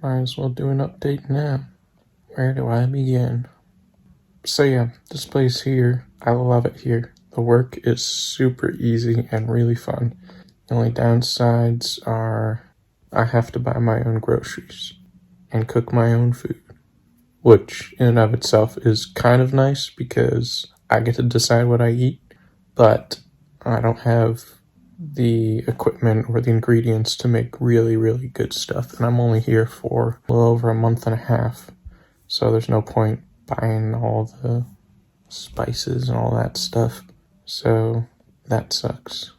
Might as well do an update now. Where do I begin? So yeah, this place here, I love it here. The work is super easy and really fun. The only downsides are I have to buy my own groceries and cook my own food, which in and of itself is kind of nice because I get to decide what I eat, but I don't have the equipment or the ingredients to make really, really good stuff. And I'm only here for a little over a month and a half, so there's no point buying all the spices and all that stuff. So that sucks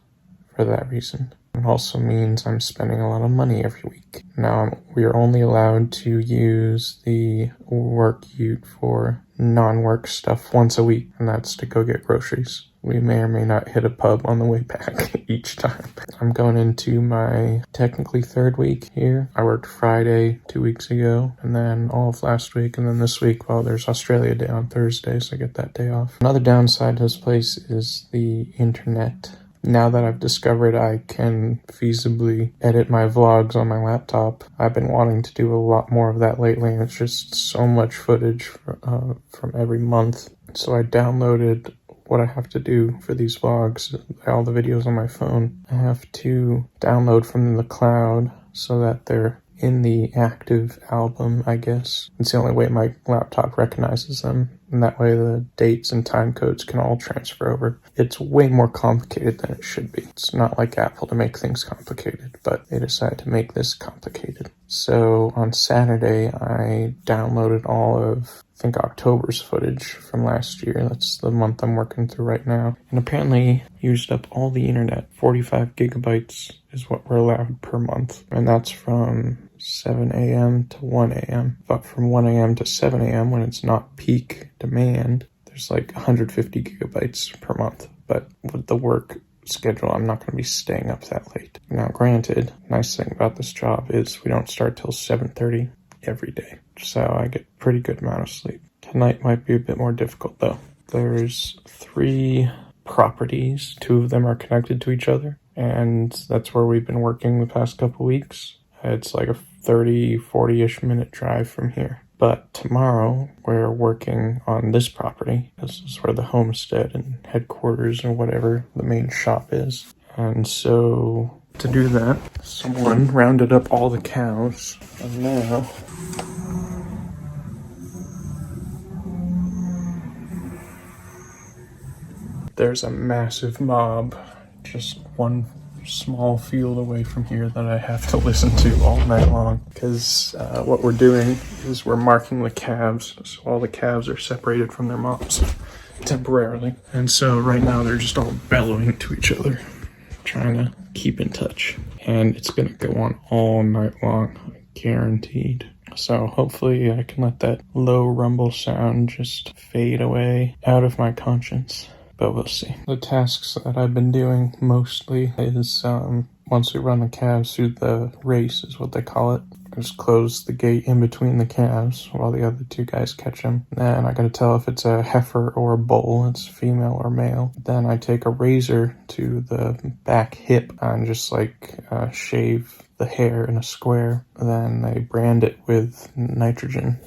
for that reason. It also means I'm spending a lot of money every week. Now, we are only allowed to use the work ute for non-work stuff once a week, and that's to go get groceries. We may or may not hit a pub on the way back each time. I'm going into my technically third week here. I worked Friday 2 weeks ago, and then all of last week, and then this week, well, there's Australia Day on Thursday, so I get that day off. Another downside to this place is the internet. Now that I've discovered I can feasibly edit my vlogs on my laptop, I've been wanting to do a lot more of that lately, and it's just so much footage from every month. So I downloaded what I have to do for these vlogs, all the videos on my phone. I have to download from the cloud so that they're in the active album, I guess. It's the only way my laptop recognizes them, and that way the dates and time codes can all transfer over. It's way more complicated than it should be. It's not like Apple to make things complicated, but they decided to make this complicated. So on Saturday, I downloaded all of, I think, October's footage from last year. That's the month I'm working through right now. And apparently used up all the internet. 45 gigabytes is what we're allowed per month. And that's from 7 a.m. to 1 a.m. But from 1 a.m. to 7 a.m. when it's not peak demand, there's like 150 gigabytes per month. But with the work schedule, I'm not going to be staying up that late. Now, granted, nice thing about this job is we don't start till 7:30 every day, so I get a pretty good amount of sleep. Tonight might be a bit more difficult though. There's 3 properties, 2 of them are connected to each other, and that's where we've been working the past couple weeks. It's like a 40-ish minute drive from here. But tomorrow, we're working on this property. This is where the homestead and headquarters or whatever the main shop is. And so, to do that, someone rounded up all the cows. And now, there's a massive mob, just one small field away from here that I have to listen to all night long, because what we're doing is we're marking the calves, so all the calves are separated from their moms temporarily, and so right now they're just all bellowing to each other, trying to keep in touch, and it's gonna go on all night long, guaranteed. So hopefully I can let that low rumble sound just fade away out of my conscience. But we'll see. The tasks that I've been doing mostly is, once we run the calves through the race, is what they call it. I just close the gate in between the calves while the other 2 guys catch them. Then I gotta tell if it's a heifer or a bull, it's female or male. Then I take a razor to the back hip and just shave the hair in a square. Then I brand it with nitrogen.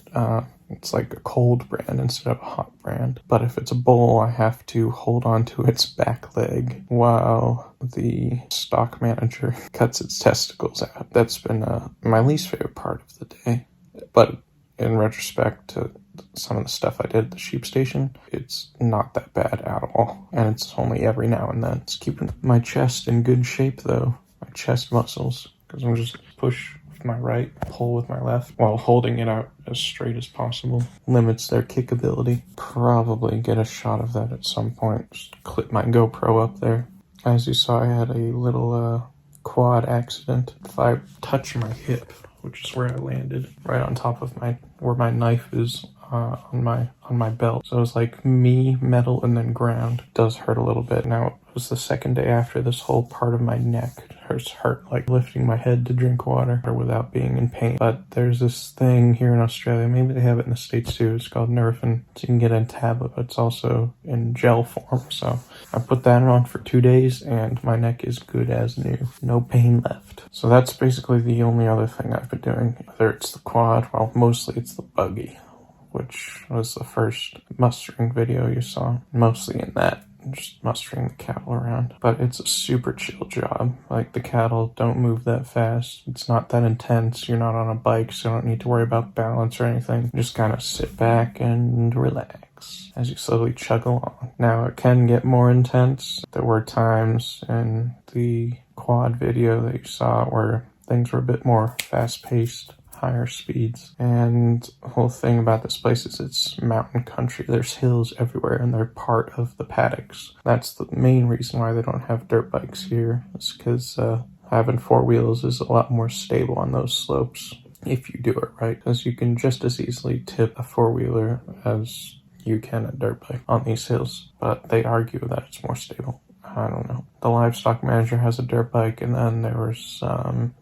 It's like a cold brand instead of a hot brand. But if it's a bull, I have to hold on to its back leg while the stock manager cuts its testicles out. That's been my least favorite part of the day. But in retrospect to some of the stuff I did at the sheep station, it's not that bad at all. And it's only every now and then. It's keeping my chest in good shape though. My chest muscles. Because I'm just push my right, pull with my left, while holding it out as straight as possible. Limits their kickability. Probably get a shot of that at some point. Just clip my GoPro up there. As you saw, I had a little quad accident. If I touch my hip, which is where I landed, right on top of where my knife is on my belt. So it's like me, metal, and then ground. It does hurt a little bit. Now, It was the second day after this whole part of my neck hurt, like lifting my head to drink water without being in pain. But there's this thing here in Australia, maybe they have it in the States too, it's called Nurofen. So you can get it in tablet, but it's also in gel form. So I put that on for 2 days and my neck is good as new. No pain left. So that's basically the only other thing I've been doing. Whether it's the quad, well, mostly it's the buggy, which was the first mustering video you saw. Mostly in that, just mustering the cattle around. But it's a super chill job. Like, the cattle don't move that fast. It's not that intense. You're not on a bike, so you don't need to worry about balance or anything. You just kind of sit back and relax as you slowly chug along. Now, it can get more intense. There were times in the quad video that you saw where things were a bit more fast-paced, higher speeds. And the whole thing about this place is it's mountain country. There's hills everywhere and they're part of the paddocks. That's the main reason why they don't have dirt bikes here. It's because having four wheels is a lot more stable on those slopes if you do it right, because you can just as easily tip a four-wheeler as you can a dirt bike on these hills, but they argue that it's more stable. I don't know. The livestock manager has a dirt bike, and then there was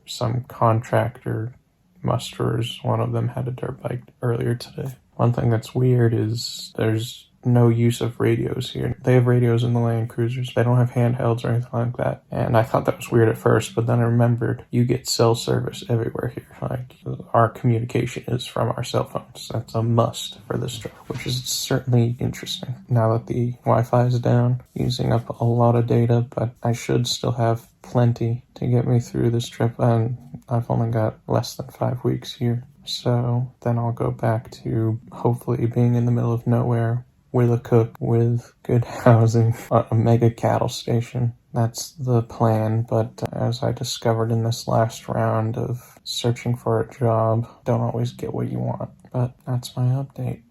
some contractor musterers. One of them had a dirt bike earlier today. One thing that's weird is there's no use of radios here. They have radios in the Land Cruisers. They don't have handhelds or anything like that. And I thought that was weird at first, but then I remembered you get cell service everywhere here. Like, our communication is from our cell phones. That's a must for this trip, which is certainly interesting. Now that the Wi-Fi is down, using up a lot of data, but I should still have plenty to get me through this trip, and I've only got less than 5 weeks here. So then I'll go back to hopefully being in the middle of nowhere with a cook, with good housing, a mega cattle station. That's the plan, but as I discovered in this last round of searching for a job, don't always get what you want. But that's my update.